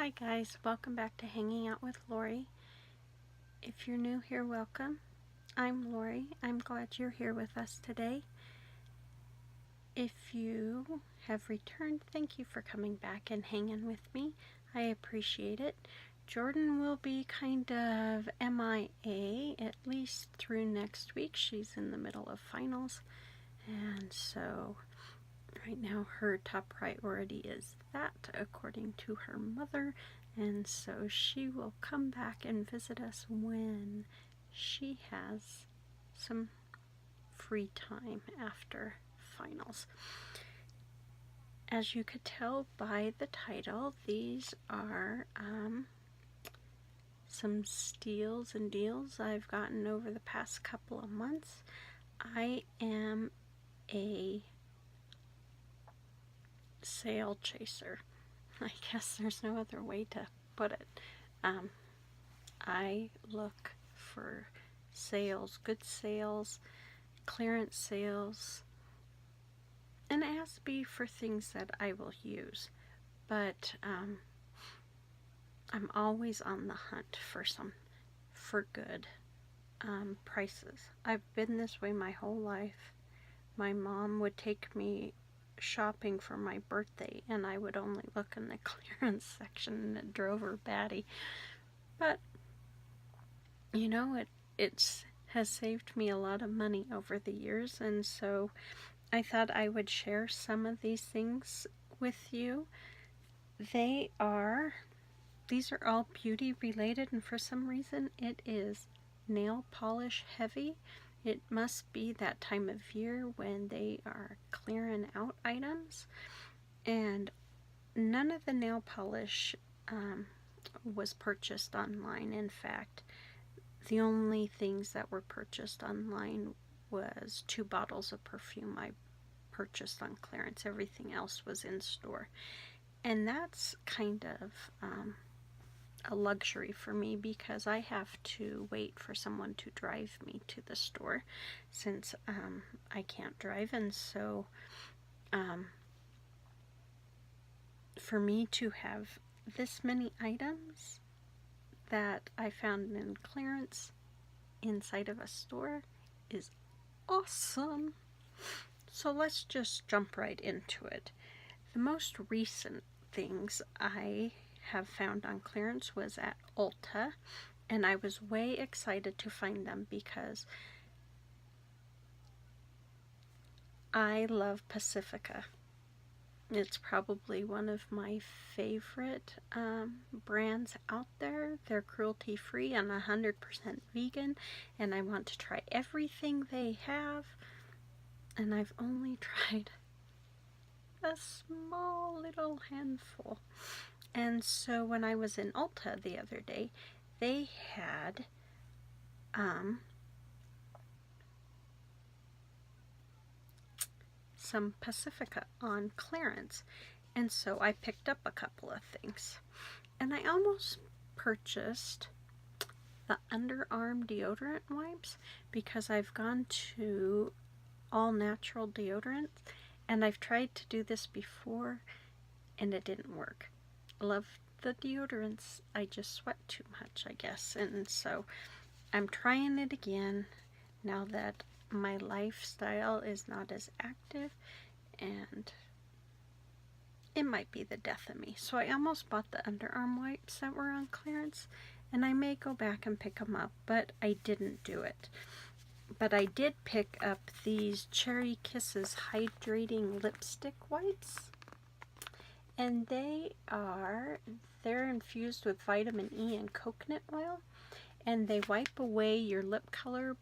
Hi guys, welcome back to Hanging Out with Lori. If you're new here, welcome. I'm Lori. I'm glad you're here with us today. If you have returned, thank you for coming back and hanging with me. I appreciate it. Jordin will be kind of MIA, at least through next week. She's in the middle of finals, and so right now her top priority is that, according to her mother, and so she will come back and visit us when she has some free time after finals. As you could tell by the title, these are some steals and deals I've gotten over the past couple of months. I am a sale chaser. I guess there's no other way to put it. I look for sales, good sales, clearance sales, and ask be for things that I will use. But I'm always on the hunt for good prices. I've been this way my whole life. My mom would take me shopping for my birthday and I would only look in the clearance section, and it drove her batty. But you know, it has saved me a lot of money over the years, and so I thought I would share some of these things with you. These are all beauty related, and for some reason it is nail polish heavy. It must be that time of year when they are clearing out items. And none of the nail polish was purchased online. In fact, the only things that were purchased online was 2 bottles of perfume I purchased on clearance. Everything else was in store. And that's kind of a luxury for me, because I have to wait for someone to drive me to the store since I can't drive. And so for me to have this many items that I found in clearance inside of a store is awesome. So let's just jump right into it. The most recent things I have found on clearance was at Ulta, and I was way excited to find them because I love Pacifica. It's probably one of my favorite brands out there. They're cruelty-free and 100% vegan, and I want to try everything they have, and I've only tried a small little handful. And so when I was in Ulta the other day, they had some Pacifica on clearance, and so I picked up a couple of things. And I almost purchased the underarm deodorant wipes, because I've gone to all natural deodorants, and I've tried to do this before and it didn't work. I love the deodorants, I just sweat too much, I guess, and so I'm trying it again now that my lifestyle is not as active, and it might be the death of me. So I almost bought the underarm wipes that were on clearance, and I may go back and pick them up, but I didn't do it. But I did pick up these Cherry Kisses hydrating lipstick wipes, and they're infused with vitamin E and coconut oil, and they wipe away your lip color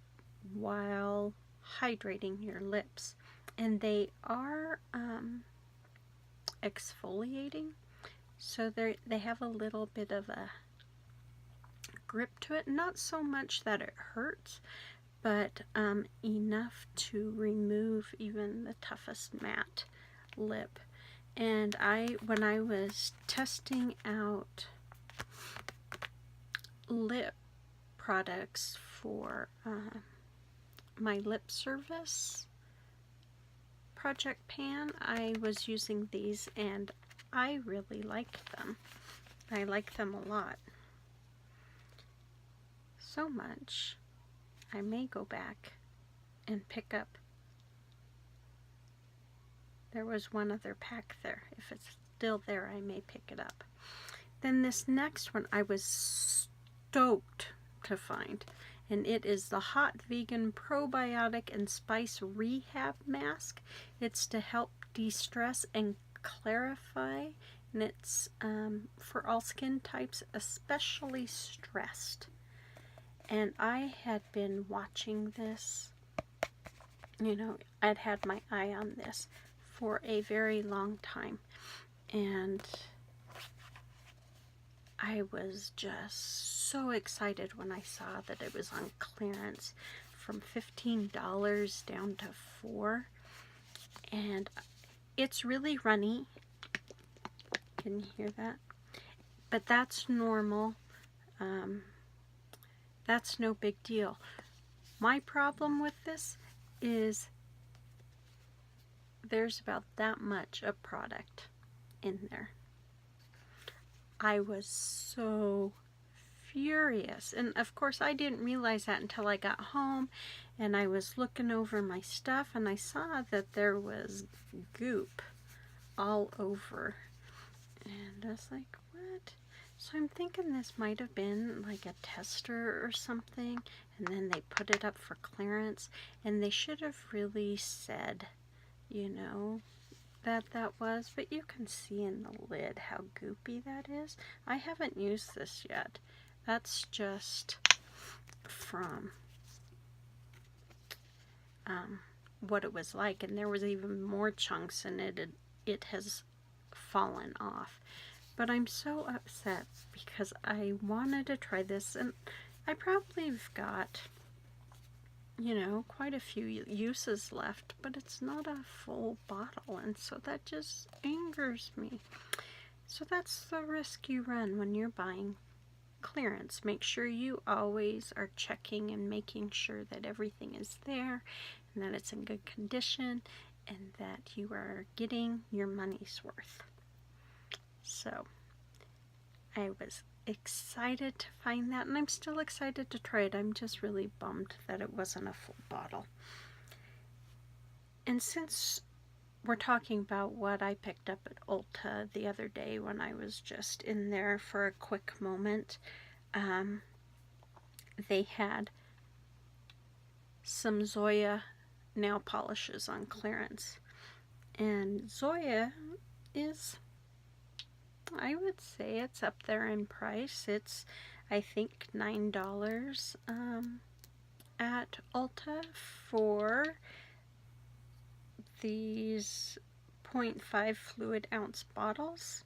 while hydrating your lips. And they are exfoliating, so they have a little bit of a grip to it, not so much that it hurts, but enough to remove even the toughest matte lip. And when I was testing out lip products for my lip service project pan, I was using these and I really liked them. I like them a lot. So much, I may go back and pick up. There was one other pack there. If it's still there, I may pick it up. Then this next one I was stoked to find, and it is the Hot Vegan Probiotic and Spice Rehab Mask. It's to help de-stress and clarify, and it's for all skin types, especially stressed. And I had been watching this, you know, I'd had my eye on this for a very long time, and I was just so excited when I saw that it was on clearance from $15 down to $4, and it's really runny. Can you hear that? But that's normal. That's no big deal. My problem with this is there's about that much of product in there. I was so furious, and of course I didn't realize that until I got home and I was looking over my stuff and I saw that there was goop all over, and I was like, what? So I'm thinking this might have been like a tester or something, and then they put it up for clearance, and they should have really said, you know, that was, but you can see in the lid how goopy that is. I haven't used this yet. That's just from what it was like, and there was even more chunks in it. It has fallen off. But I'm so upset because I wanted to try this, and I probably have got, you know, quite a few uses left, but it's not a full bottle, and so that just angers me. So that's the risk you run when you're buying clearance. Make sure you always are checking and making sure that everything is there and that it's in good condition and that you are getting your money's worth. So I was excited to find that, and I'm still excited to try it. I'm just really bummed that it wasn't a full bottle. And since we're talking about what I picked up at Ulta the other day when I was just in there for a quick moment, they had some Zoya nail polishes on clearance, and Zoya is, I would say it's up there in price. It's, I think, $9 at Ulta for these 0.5 fluid ounce bottles.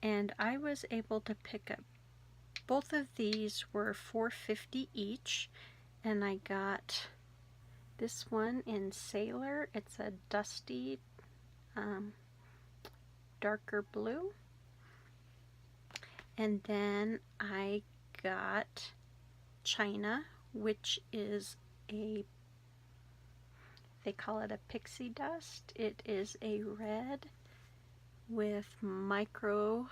And I was able to pick up, both of these were $4.50 each. And I got this one in Sailor. It's a dusty, darker blue. And then I got China, which is they call it a pixie dust. It is a red with micro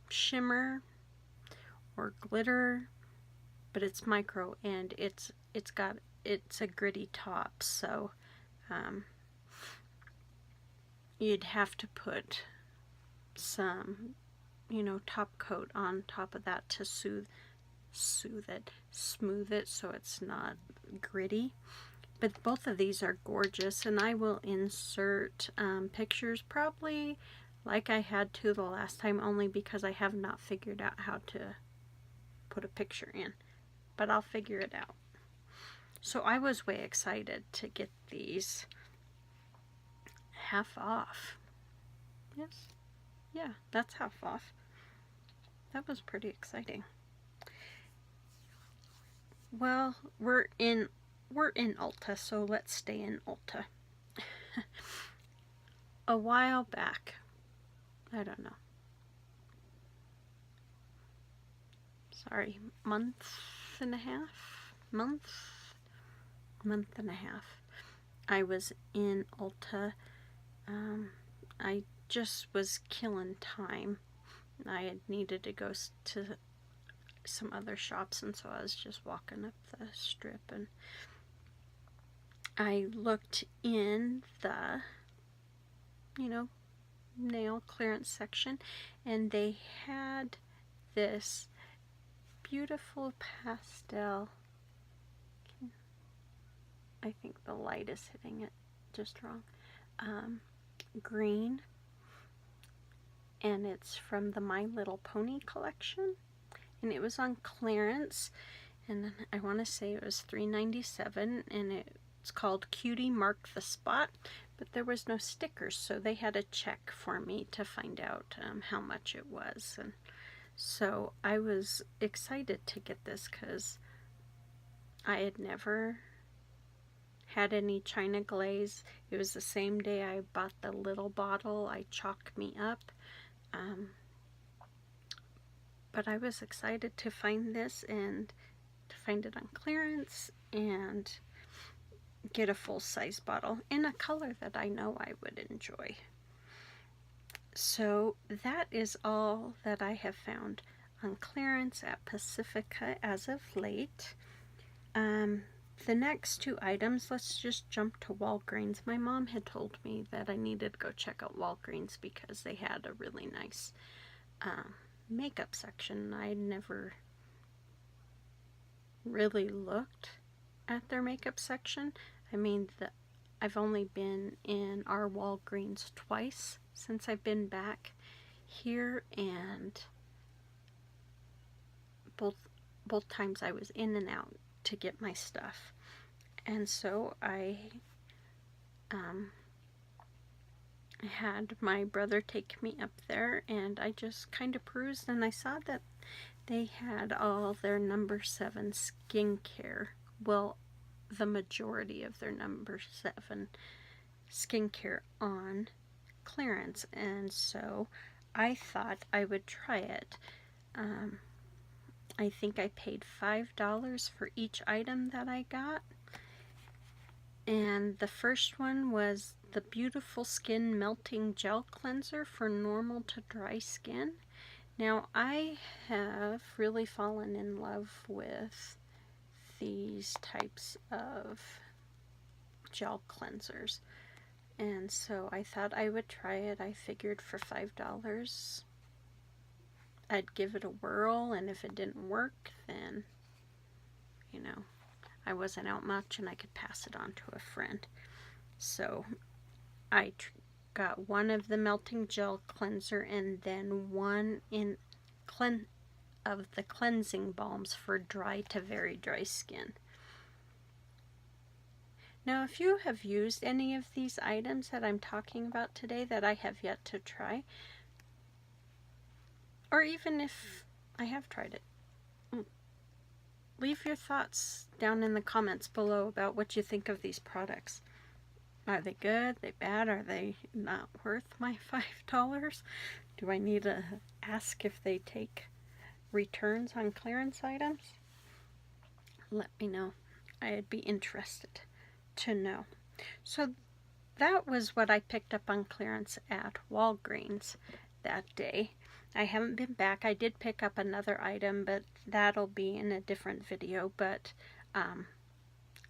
shimmer or glitter, but it's micro, and it's a gritty top, so you'd have to put some, you know, top coat on top of that to smooth it so it's not gritty. But both of these are gorgeous, and I will insert pictures, probably like I had to the last time, only because I have not figured out how to put a picture in, but I'll figure it out. So I was way excited to get these half off. Yes, yeah, that's half off. That was pretty exciting. Well, we're in Ulta, so let's stay in Ulta. A while back, I don't know, sorry, month and a half, I was in Ulta. I just was killing time. I had needed to go to some other shops, and so I was just walking up the strip, and I looked in the, nail clearance section, and they had this beautiful pastel. I think the light is hitting it just wrong. Green, and it's from the My Little Pony collection, and it was on clearance, and I want to say it was $3.97, and it's called Cutie Mark the Spot, but there was no stickers, so they had a check for me to find out how much it was. And so I was excited to get this because I had never had any China glaze. It was the same day I bought the little bottle. I chalked me up. But I was excited to find this and to find it on clearance and get a full-size bottle in a color that I know I would enjoy. So that is all that I have found on clearance at Pacifica as of late. The next two items, let's just jump to Walgreens. My mom had told me that I needed to go check out Walgreens because they had a really nice makeup section. I had never really looked at their makeup section. I mean, I've only been in our Walgreens twice since I've been back here, and both times I was in and out to get my stuff. And so I had my brother take me up there, and I just kind of perused, and I saw that they had all their number 7 skincare. Well, the majority of their number 7 skincare on clearance, and so I thought I would try it. I think I paid $5 for each item that I got, and the first one was the Beautiful Skin Melting Gel Cleanser for normal to dry skin. Now, I have really fallen in love with these types of gel cleansers, and so I thought I would try it. I figured for $5 I'd give it a whirl, and if it didn't work, then I wasn't out much and I could pass it on to a friend. So I got one of the melting gel cleanser, and then one of the cleansing balms for dry to very dry skin. Now, if you have used any of these items that I'm talking about today that I have yet to try, or even if I have tried it, leave your thoughts down in the comments below about what you think of these products. Are they good? Are they bad? Are they not worth my $5? Do I need to ask if they take returns on clearance items? Let me know. I'd be interested to know. So that was what I picked up on clearance at Walgreens that day. I haven't been back. I did pick up another item, but that'll be in a different video. But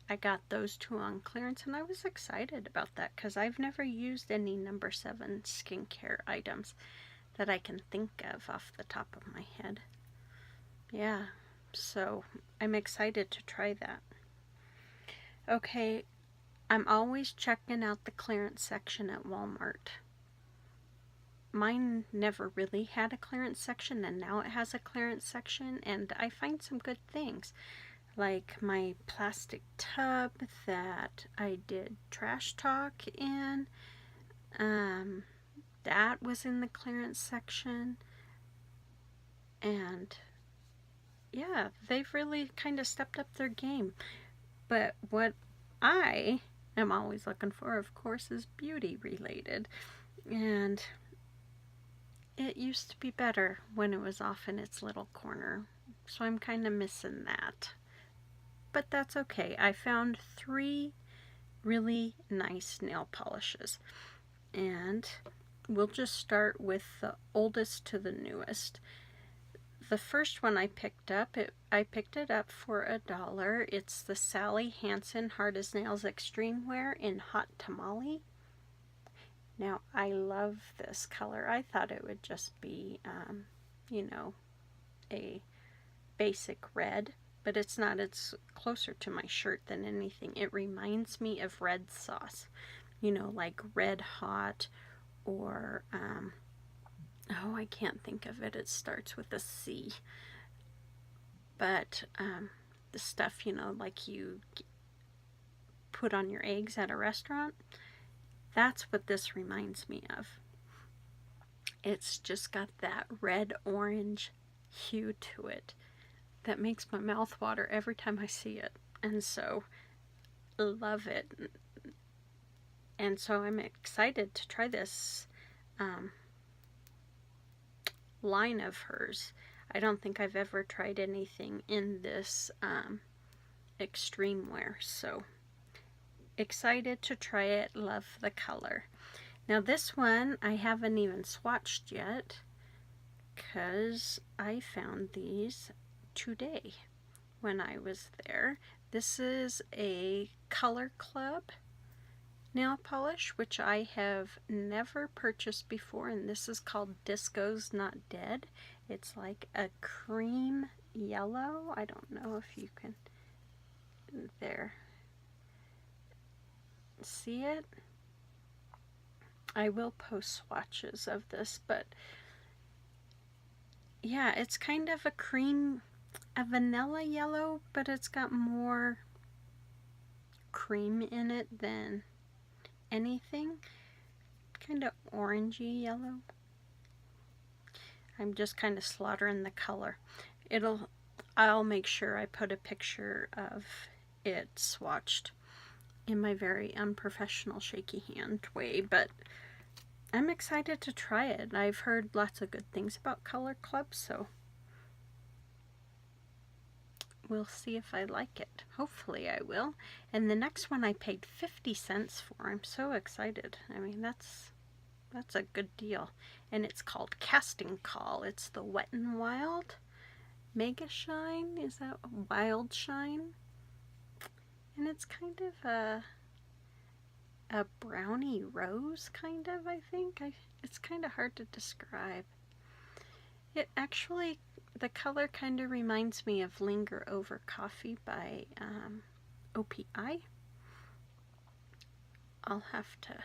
I got those two on clearance, and I was excited about that because I've never used any number 7 skincare items that I can think of off the top of my head. Yeah, so I'm excited to try that. Okay, I'm always checking out the clearance section at Walmart. Mine never really had a clearance section, and now it has a clearance section, and I find some good things. Like my plastic tub that I did trash talk in. That was in the clearance section. And yeah, they've really kind of stepped up their game. But what I am always looking for, of course, is beauty related. And it used to be better when it was off in its little corner. So I'm kind of missing that. But that's okay. I found 3 really nice nail polishes. And we'll just start with the oldest to the newest. The first one I picked up, I picked it up for $1. It's the Sally Hansen Hard as Nails Extreme Wear in Hot Tamale. Now, I love this color. I thought it would just be, you know, a basic red, but it's not. It's closer to my shirt than anything. It reminds me of red sauce, you know, like Red Hot, or oh, I can't think of it. It starts with a C. But the stuff, you know, like you put on your eggs at a restaurant, that's what this reminds me of. It's just got that red-orange hue to it that makes my mouth water every time I see it. And so, love it. And so I'm excited to try this line of hers. I don't think I've ever tried anything in this extreme wear, so excited to try it. Love the color. Now this one I haven't even swatched yet because I found these today when I was there. This is a Color Club nail polish, which I have never purchased before, and this is called Disco's Not Dead. It's like a cream yellow. I don't know if you can there see it. I will post swatches of this, but yeah, it's kind of a cream, a vanilla yellow, but it's got more cream in it than anything. Kind of orangey yellow. I'm just kind of slaughtering the color. I'll make sure I put a picture of it swatched in my very unprofessional shaky hand way, but I'm excited to try it. I've heard lots of good things about Color Club, so we'll see if I like it. Hopefully I will. And the next one I paid 50 cents for. I'm so excited. I mean, that's a good deal. And it's called Casting Call. It's the Wet n Wild Mega Shine. Is that Wild Shine? And it's kind of a brownie rose, kind of, I think. It's kind of hard to describe. It actually, the color kind of reminds me of Linger Over Coffee by OPI. I'll have to,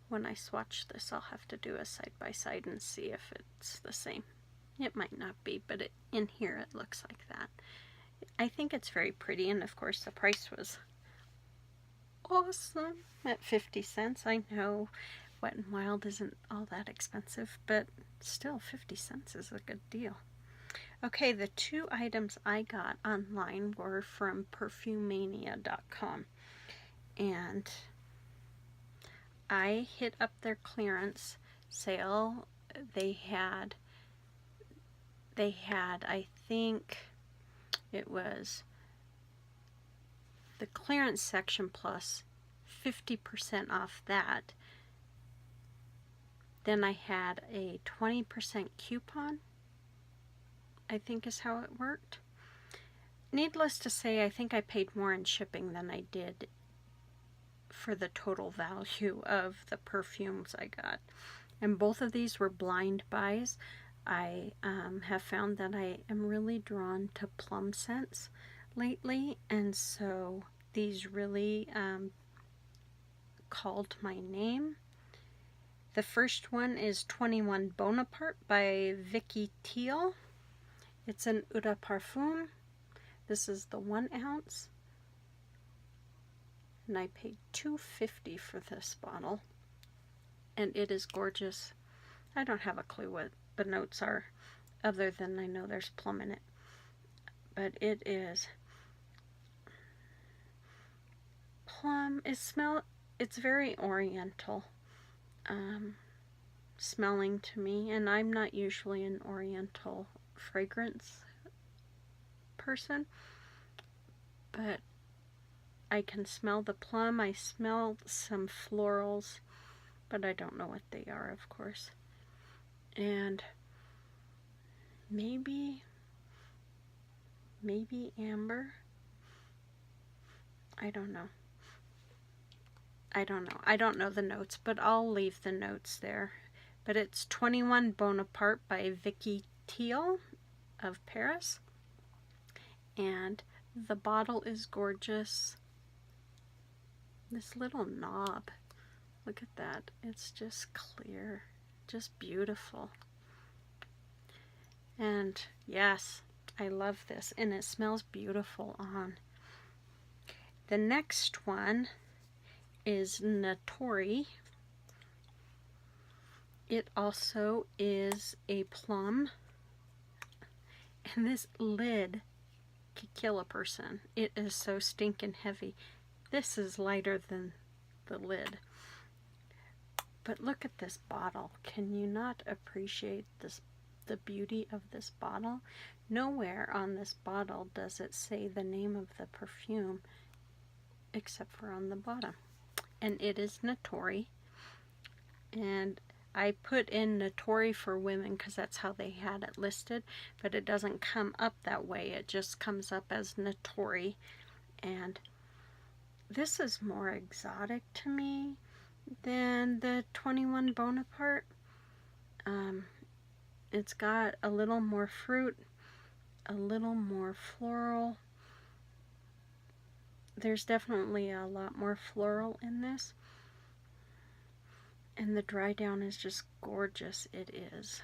when I swatch this, I'll have to do a side-by-side and see if it's the same. It might not be, but in here it looks like that. I think it's very pretty, and of course the price was awesome at 50 cents. I know Wet n Wild isn't all that expensive, but still 50 cents is a good deal. Okay, the two items I got online were from perfumania.com, and I hit up their clearance sale. They had I think it was the clearance section plus 50% off that. Then I had a 20% coupon, I think is how it worked. Needless to say, I think I paid more in shipping than I did for the total value of the perfumes I got. And both of these were blind buys. I have found that I am really drawn to plum scents lately, and so these really called my name. The first one is 21 Bonaparte by Vicky Tiel. It's an Eau de Parfum. This is the 1 ounce. And I paid $2.50 for this bottle. And it is gorgeous. I don't have a clue what the notes are, other than I know there's plum in it. But it is plum. It's very oriental smelling to me, and I'm not usually an oriental fragrance person, but I can smell the plum. I smell some florals, but I don't know what they are, of course. And maybe amber. I don't know. I don't know the notes, but I'll leave the notes there. But it's 21 Bonaparte by Vicky Tiel of Paris. And the bottle is gorgeous. This little knob, look at that. It's just clear, just beautiful. And yes, I love this, and it smells beautiful on. The next one is Natori. It also is a plum, and this lid could kill a person. It is so stinking heavy. This is lighter than the lid. But look at this bottle. Can you not appreciate this, the beauty of this bottle? Nowhere on this bottle does it say the name of the perfume except for on the bottom. And it is Natori. And I put in Natori for women because that's how they had it listed, but it doesn't come up that way. It just comes up as Natori. And this is more exotic to me than the 21 Bonaparte. It's got a little more fruit, a little more floral. There's definitely a lot more floral in this. And the dry down is just gorgeous. It is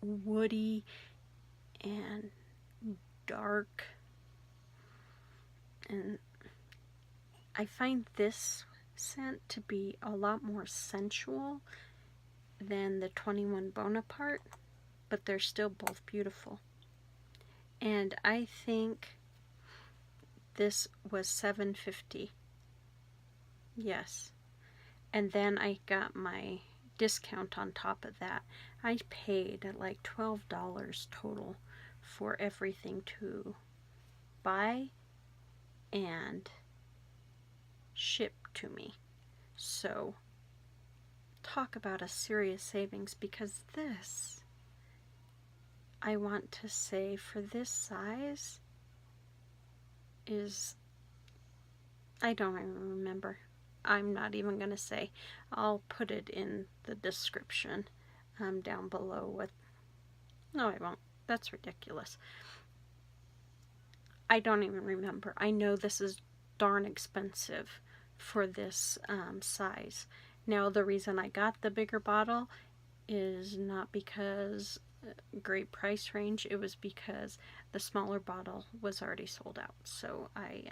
woody and dark. And I find this scent to be a lot more sensual than the 21 Bonaparte, but they're still both beautiful. And I think this was $7.50. Yes. And then I got my discount on top of that. I paid like $12 total for everything to buy and ship to me. So talk about a serious savings, because this, I want to say, for this size is, I don't even remember. I'm not even going to say. I'll put it in the description down below. No, I won't. That's ridiculous. I don't even remember. I know this is darn expensive for this size. Now, the reason I got the bigger bottle is not because great price range. It was because the smaller bottle was already sold out. So I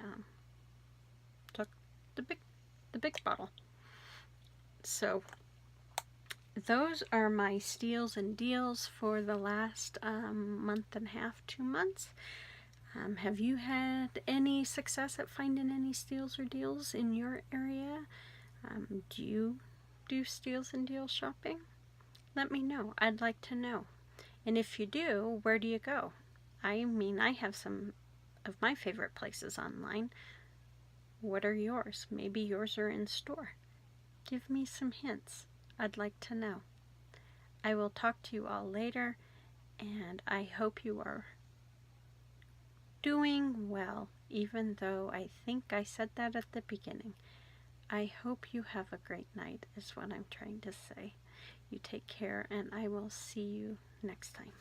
took the big bottle. So those are my steals and deals for the last month and a half, 2 months. Have you had any success at finding any steals or deals in your area? Do you do steals and deals shopping? Let me know. I'd like to know. And if you do, where do you go? I mean, I have some of my favorite places online. What are yours? Maybe yours are in store. Give me some hints. I'd like to know. I will talk to you all later, and I hope you are doing well, even though I think I said that at the beginning. I hope you have a great night, is what I'm trying to say. You take care, and I will see you next time.